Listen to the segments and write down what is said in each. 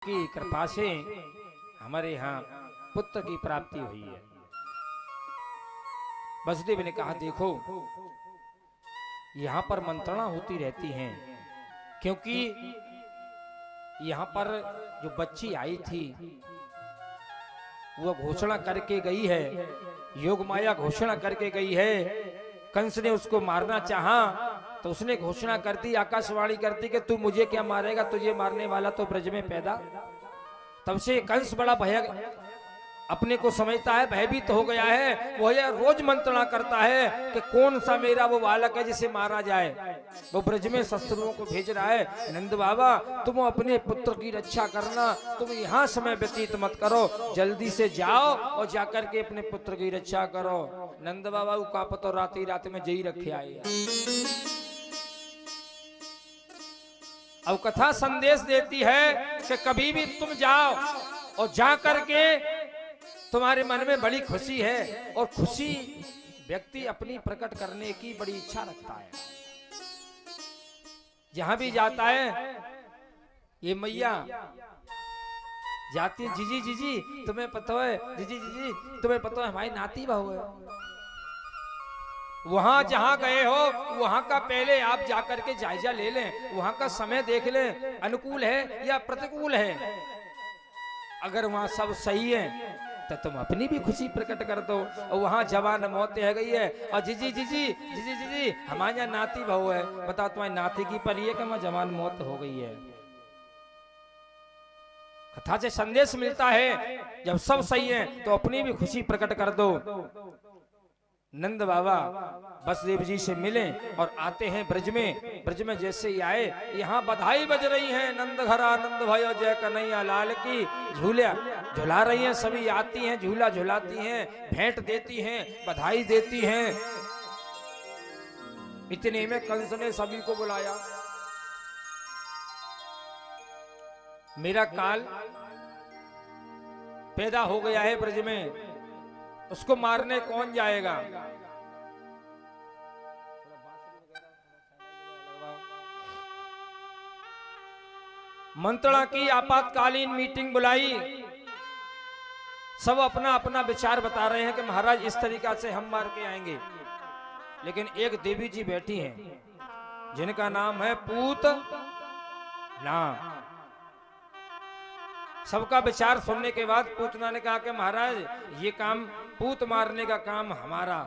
की कृपा से हमारे यहाँ पुत्र की प्राप्ति हुई है। वसुदेव ने कहा, देखो यहाँ पर मंत्रणा होती रहती हैं, क्योंकि यहाँ पर जो बच्ची आई थी वो घोषणा करके गई है, योग माया घोषणा करके गई है। कंस ने उसको मारना चाहा तो उसने घोषणा कर दी, आकाशवाणी करती कि तू मुझे क्या मारेगा, तुझे मारने वाला तो ब्रज में पैदा। तब से कंस बड़ा भय अपने को समझता है, भयभीत हो गया है। वो यह रोज मंत्रणा करता है कि कौन सा मेरा वो बालक है जिसे मारा जाए। वो ब्रज में शस्त्रों को भेज रहा है, नंद बाबा तुम अपने पुत्र की रक्षा करना, तुम यहाँ समय व्यतीत मत करो, जल्दी से जाओ और जाकर के अपने पुत्र की रक्षा करो। नंद बाबा का पतो राती रात में जई रखे आए। अब कथा संदेश देती है कि कभी भी तुम जाओ और जा करके तुम्हारे मन में बड़ी खुशी है, और खुशी व्यक्ति अपनी प्रकट करने की बड़ी इच्छा रखता है। जहां भी जाता है ये मैया जाती है, जीजी जीजी तुम्हें पता है, जीजी जीजी तुम्हें पता है हमारी नाती बहू है। वहां जहां गए हो वहां का पहले आप जाकर के जायजा ले लें, वहां का समय देख लें, अनुकूल है या प्रतिकूल है। अगर वहां सब सही है तो तुम अपनी भी खुशी प्रकट कर दो। और वहां जवान मौत है गई है और जीजी जीजी जीजी जीजी हमारे यहाँ नाती बहू है, बताओ तुम्हारी नाती की परी है कि वहां जवान मौत हो गई है। कथा से संदेश मिलता है, जब सब सही है तो अपनी भी खुशी प्रकट कर दो। नंद बाबा वसुदेव जी से मिले और आते हैं ब्रज में। ब्रज में जैसे ही आए, यहाँ बधाई बज रही है, नंद घर आनंद भयो जय कन्हैया लाल की, झूला झुला रही हैं, सभी आती हैं, झूला झुलाती हैं, भेंट देती हैं, बधाई देती हैं। इतने में कंस ने सभी को बुलाया, मेरा काल पैदा हो गया है ब्रज में, उसको मारने कौन जाएगा। मंत्रणा की, आपातकालीन मीटिंग बुलाई, सब अपना अपना विचार बता रहे हैं कि महाराज इस तरीका से हम मार के आएंगे। लेकिन एक देवी जी बैठी हैं जिनका नाम है पूत ना। सबका विचार सुनने के बाद पूतना ने कहा कि महाराज ये काम पूत मारने का काम हमारा।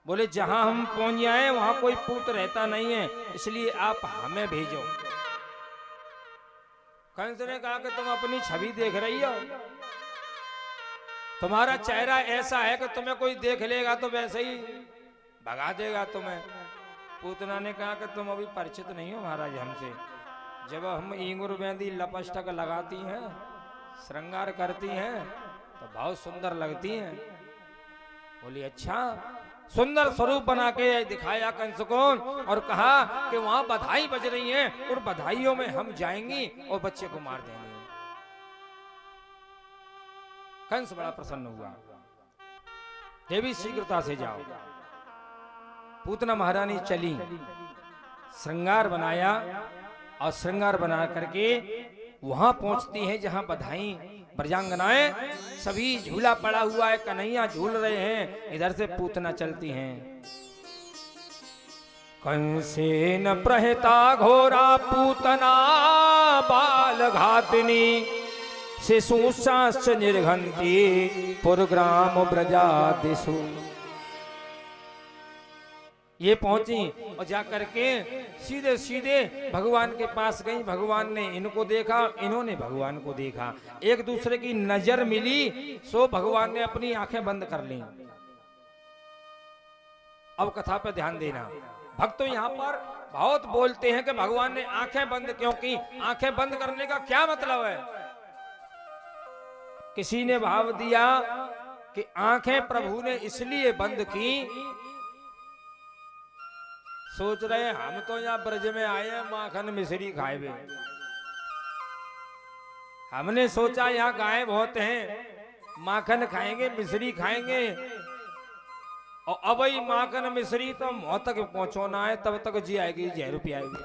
बोले जहां हम पहुंच जाए वहां कोई पूत रहता नहीं है, इसलिए आप हमें भेजो। कंस ने कहा कि तुम अपनी छवि देख रही हो, तुम्हारा चेहरा ऐसा है कि तुम्हें कोई देख लेगा तो वैसे ही भगा देगा तुम्हें। पूतना ने कहा कि तुम अभी परिचित नहीं हो महाराज हमसे। जब हम इंगुर मेहंदी लपस्टक लगाती हैं, श्रृंगार करती हैं तो बहुत सुंदर लगती हैं। बोली अच्छा, सुंदर स्वरूप बना के दिखाया कंस को और कहा कि वहां बधाई बज रही है, उन बधाइयों में हम जाएंगी और बच्चे को मार देंगे। कंस बड़ा प्रसन्न हुआ, देवी शीघ्रता से जाओ। पूतना महारानी चली, श्रृंगार बनाया और श्रृंगार बना करके वहां पहुंचती है जहां बधाई ब्रजांगनाएं, सभी झूला पड़ा हुआ है, कन्हैया झूल रहे हैं, इधर से पूतना चलती हैं। कंसेन प्रहता घोरा पूतना बाल घातिनी, शिशुश्च निर्घंती पुरग्राम ब्रजादिषु। ये पहुंची और जाकर के सीधे सीधे भगवान के पास गई। भगवान ने इनको देखा, इन्होंने भगवान को देखा, एक दूसरे की नजर मिली, सो भगवान ने अपनी आंखें बंद कर ली। अब कथा पे ध्यान देना, भक्त तो यहाँ पर बहुत बोलते हैं कि भगवान ने आंखें बंद क्यों की। आंखें बंद करने का क्या मतलब है। किसी ने भाव दिया कि आंखें प्रभु ने इसलिए बंद की, सोच रहे हम तो यहाँ ब्रज में आए हैं माखन मिश्री खाए हुए। हमने सोचा यहाँ गाय बहुत हैं, माखन खाएंगे मिश्री खाएंगे, और अब ही माखन मिश्री तो मौत तक पहुंचोना है, तब तक जी आएगी, 1 रुपया आएगी।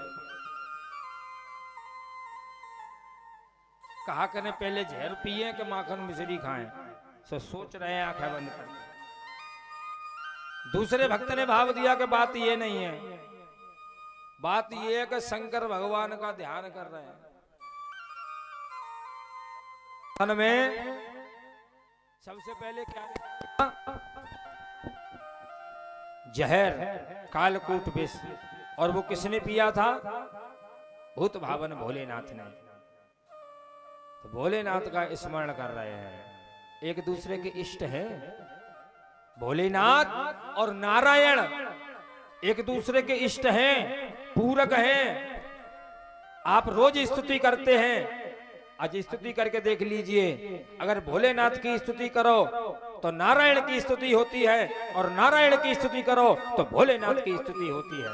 कहा करें पहले जहर पिए कि माखन मिश्री खाएं, सो सोच रहे हैं आंखें बंद कर। दूसरे भक्त ने भाव दिया कि बात ये नहीं है, बात ये है कि शंकर भगवान का ध्यान कर रहे हैं। मन में सबसे पहले क्या, जहर कालकूट विष, और वो किसने पिया था? भूत भावन भोलेनाथ ने। तो भोलेनाथ का स्मरण कर रहे हैं, एक दूसरे के इष्ट हैं। भोलेनाथ और नारायण एक दूसरे के इष्ट हैं, पूरक हैं। आप रोज स्तुति करते हैं, आज स्तुति करके देख लीजिए। अगर भोलेनाथ की स्तुति करो तो नारायण की स्तुति होती है, और नारायण की स्तुति करो तो भोलेनाथ की स्तुति होती है।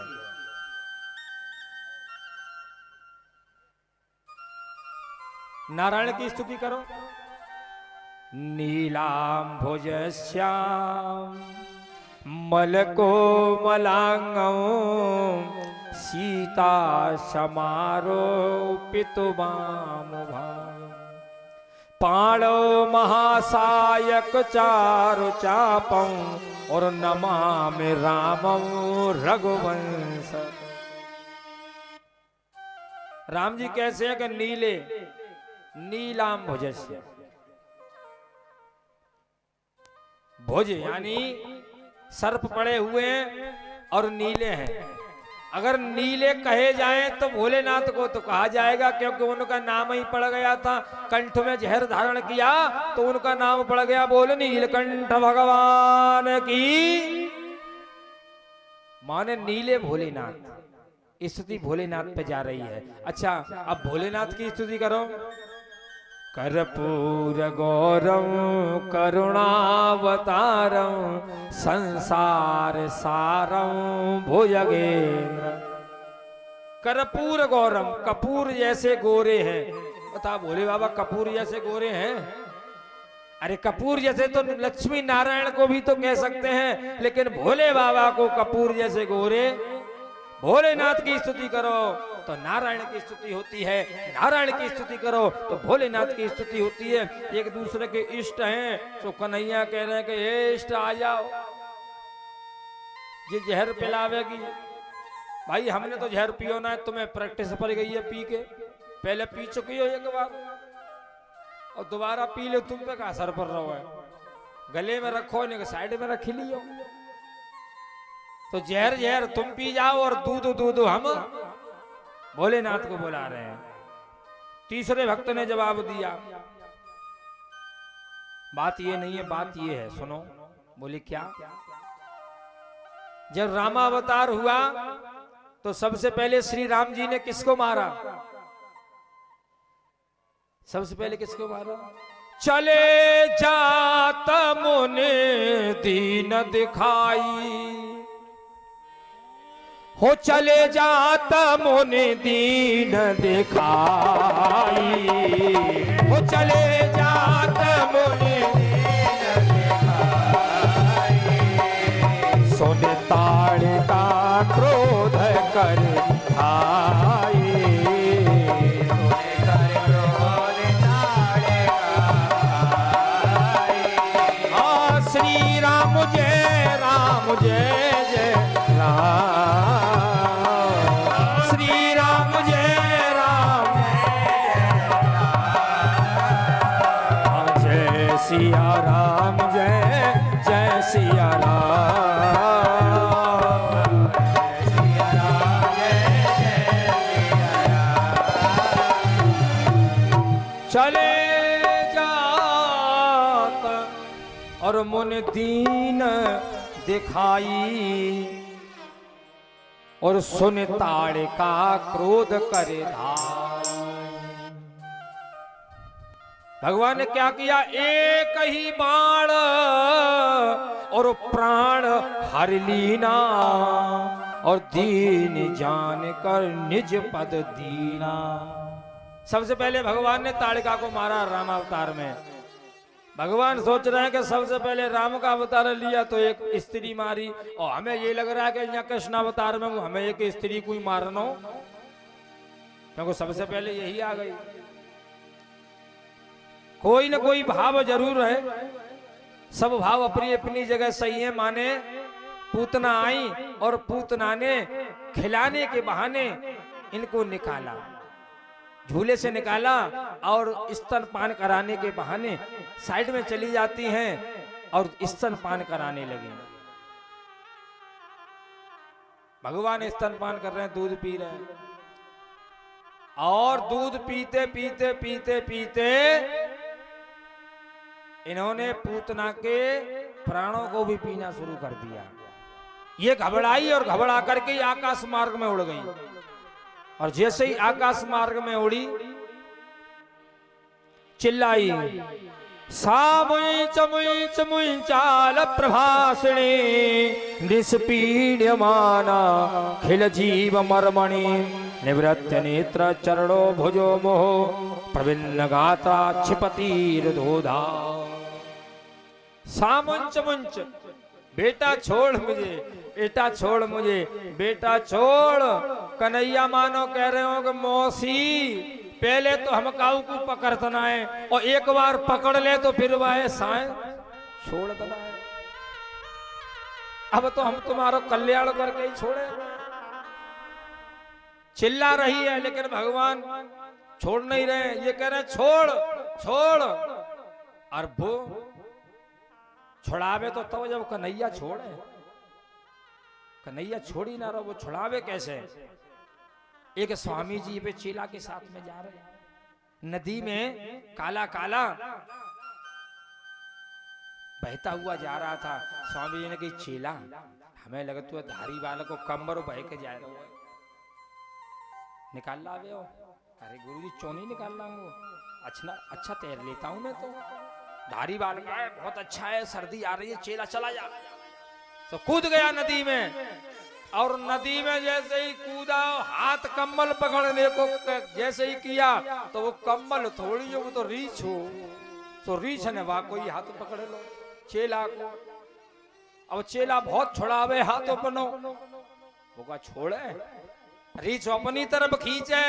नारायण की स्तुति करो, नीलांभुज श्याम मलको मलांगम सीता समारो पितुमाम भाव पाणो महासायक चारु चापम और नमामि रामम रघुवंश। राम जी कैसे हैं कि नीले, नीलांभुजस्य, भुज यानी सर्प पड़े हुए हैं और नीले हैं। अगर नीले कहे जाएं तो भोलेनाथ को तो कहा जाएगा, क्योंकि उनका नाम ही पड़ गया था। कंठ में जहर धारण किया तो उनका नाम पड़ गया, बोल नीलकंठ भगवान की। माने नीले भोलेनाथ, स्तुति भोलेनाथ पे जा रही है। अच्छा, अब भोलेनाथ की स्तुति करो। कर्पूर गौरम करुणावतारम संसार सारम भुजगेंद्र। कर्पूर गौरम, कपूर जैसे गोरे हैं। बता भोले बाबा कपूर जैसे गोरे हैं? अरे कपूर जैसे तो लक्ष्मी नारायण को भी तो कह सकते हैं, लेकिन भोले बाबा को कपूर जैसे गोरे। भोलेनाथ की स्तुति करो तो नारायण की स्तुति होती है, नारायण की स्तुति करो तो भोलेनाथ की स्तुति होती है। एक दूसरे के इष्ट हैं, तो कन्हैया कह रहे हैं कि ये इष्ट आ जाओ, ये जहर पिलावेगी। भाई हमने तो जहर पियो ना है, तुम्हें प्रैक्टिस पड़ गई है पी के, पहले पी चुकी हो एक बार और दोबारा पी लो, तुम पे का असर पड़ रहा है। गले में रखो, नहीं साइड में रख लियो। तो जहर जहर तुम पी जाओ और दूध दूध हम भोलेनाथ को बुला रहे हैं। तीसरे भक्त ने जवाब दिया, बात ये नहीं है, बात ये है, सुनो। बोले क्या? जब रामावतार हुआ तो सबसे पहले श्री राम जी ने किसको मारा? सबसे पहले किसको मारा? चले जात मुनि दीन दिखाई हो, चले जात मुनि दीन दिखाई हो, चले जात मुनि दीन दिखाई। सुन ताड़िका क्रोध कर भाई, श्री राम जय राम जय जय राम, श्री राम जय राम जय सिया राम जय जय सिया राम, सिया राम जय जय सिया राम। चले और मुन दीन दिखाई और सुन ताड़िका क्रोध करे धाई। भगवान ने क्या किया? एक ही बाण और प्राण हर लीना और दीन जान कर निज पद दीना। सबसे पहले भगवान ने ताड़िका को मारा रामावतार में। भगवान सोच रहे हैं कि सबसे पहले राम का अवतार लिया तो एक स्त्री मारी, और हमें ये लग रहा है कि यहाँ कृष्ण अवतार में हमें एक स्त्री को ही मारना हो, क्योंकि सबसे पहले यही आ गई। कोई न कोई भाव जरूर है, सब भाव अपनी अपनी जगह सही है। माने पूतना आई और पूतना ने खिलाने के बहाने इनको निकाला, झूले से निकाला और स्तनपान कराने के बहाने साइड में चली जाती हैं और स्तनपान कराने लगी। भगवान स्तनपान कर रहे हैं, दूध पी रहे हैं और दूध पीते पीते पीते पीते इन्होंने पूतना के प्राणों को भी पीना शुरू कर दिया। ये घबराई और घबरा करके आकाश मार्ग में उड़ गई और जैसे ही आकाश मार्ग में उड़ी चिल्लाई, सामुई चमुई चमुई चाल प्रभासिणी निष्पीड्यमाना खिल जीव मर्मणि निवृत्त नेत्र चरणो भुजो मोह प्रविन्न गात्रा क्षिपतिर्धोधा। सामुंच मुंच, बेटा छोड़ मुझे, बेटा छोड़ मुझे, बेटा छोड़। कन्हैया मानो कह रहे हो कि मौसी पहले तो हम काऊ को पकड़ना है और एक बार पकड़ ले तो फिर वह साए छोड़ देना है। अब तो हम तुम्हारा कल्याण करके ही छोड़े। चिल्ला रही है लेकिन भगवान छोड़ नहीं रहे। ये कह रहे छोड़ छोड़, और वो छुड़ावे तो तब जब कन्हैया छोड़े। कन्हैया छोड़ी ना रहो, वो छुड़ावे कैसे। एक स्वामी जी पे चेला के साथ में जा रहे, नदी में काला काला बहता हुआ जा रहा था। स्वामी जी ने कही चेला हमें लगा तू धारी वाला को कमर बह के जा रहा है, निकाल ला वे हो। अरे गुरुजी चोनी निकाल ला हूँ, अच्छा तैर लेता हूँ मैं तो। धारी बाल का है, बहुत अच्छा है, सर्दी आ रही है, चेला चला जा। तो कूद गया नदी में और नदी में जैसे ही कूदा हाथ कम्बल पकड़ने को जैसे ही किया तो वो कम्बल थोड़ी जो वो तो रीछ हो, तो रीछ ने वाह कोई हाथ पकड़ लो चेला को। अब चेला बहुत छुड़ावे हाथों पनो, वो का छोड़े। रीछ अपनी तरफ खींचे,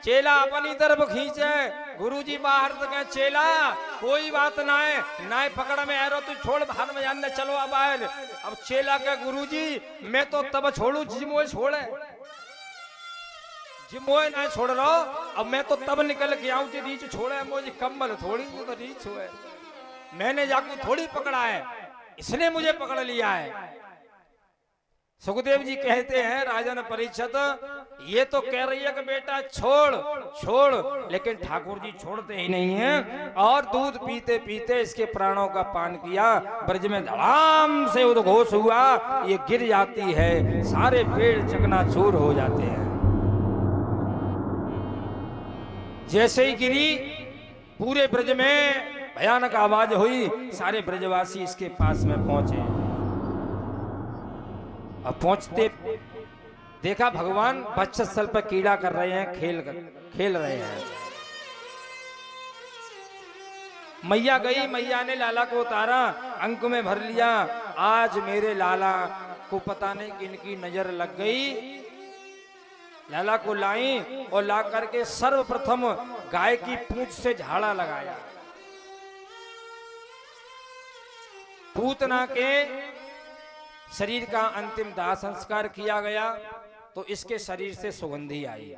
चेला अपनी तरफ खींचे। गुरुजी बाहर तक है, चेला कोई बात ना है, ना पकड़ में एरो तू छोड़, बाहर में जाने चलो अब बाहर। अब चेला के गुरुजी मैं तो तब छोड़ू जिमोए छोड़े, जिमोए ना छोड़ रहा, अब मैं तो तब निकल के आऊं जी रीछ छोड़े। मुझे कम्बल थोड़ी तो रीछ हुए, मैंने जाकर थोड़ी पकड़ा है, इसने मुझे पकड़ लिया है। सुखदेव जी कहते हैं राजन परीक्षित ये तो कह रही है कि बेटा छोड़ छोड़, लेकिन ठाकुर जी छोड़ते ही नहीं हैं और दूध पीते पीते इसके प्राणों का पान किया। ब्रज में धड़ाम से उद्घोष हुआ, ये गिर जाती है, सारे पेड़ चकनाचूर हो जाते हैं। जैसे ही गिरी पूरे ब्रज में भयानक आवाज हुई, सारे ब्रजवासी इसके पास में पहुंचे। अब पहुंचते देखा भगवान वक्षस्थल पर कीड़ा कर रहे हैं, खेल रहे हैं। मैया गई, मैया ने लाला को उतारा, अंक में भर लिया। आज मेरे लाला को पता नहीं किनकी नजर लग गई। लाला को लाई और ला करके सर्वप्रथम गाय की पूंछ से झाड़ा लगाया। पूतना के शरीर का अंतिम दाह संस्कार किया गया तो इसके शरीर से सुगंधी आई।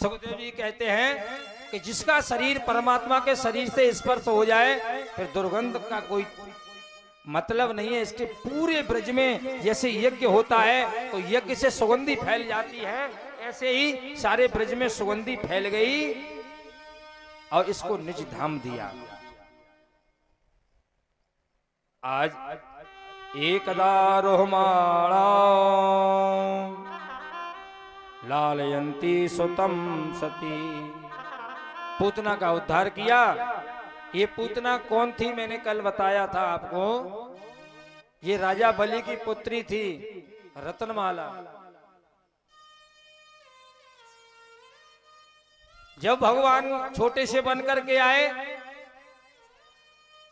सुखदेव जी कहते हैं कि जिसका शरीर परमात्मा के शरीर से स्पर्श हो जाए फिर दुर्गंध का कोई मतलब नहीं है। इसके पूरे ब्रज में जैसे यज्ञ होता है तो यज्ञ से सुगंधी फैल जाती है, ऐसे ही सारे ब्रज में सुगंधी फैल गई और इसको निज धाम दिया। आज एकदा रोहमाणा लालयंती सुतम सती, पूतना का उद्धार किया। ये पूतना कौन थी मैंने कल बताया था आपको, ये राजा बलि की पुत्री थी रत्नमाला। जब भगवान छोटे से बन करके आए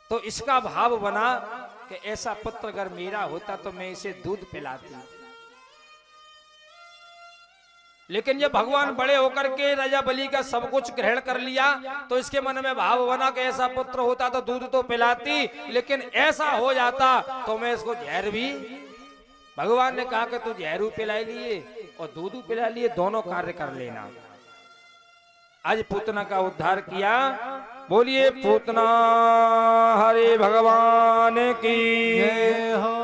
तो इसका भाव बना कि ऐसा पुत्र अगर मेरा होता तो मैं इसे दूध पिलाती। लेकिन जब भगवान बड़े होकर के राजा बलि का सब कुछ ग्रहण कर लिया तो इसके मन में भाव बना कि ऐसा पुत्र होता तो दूध तो पिलाती, लेकिन ऐसा हो जाता तो मैं इसको जहर भी। भगवान ने कहा कि तू जहरू पिला लिए और दूध पिला लिए, दोनों कार्य कर लेना। आज पूतना का उद्धार किया। बोलिए पूतना हरे भगवान की जय हो।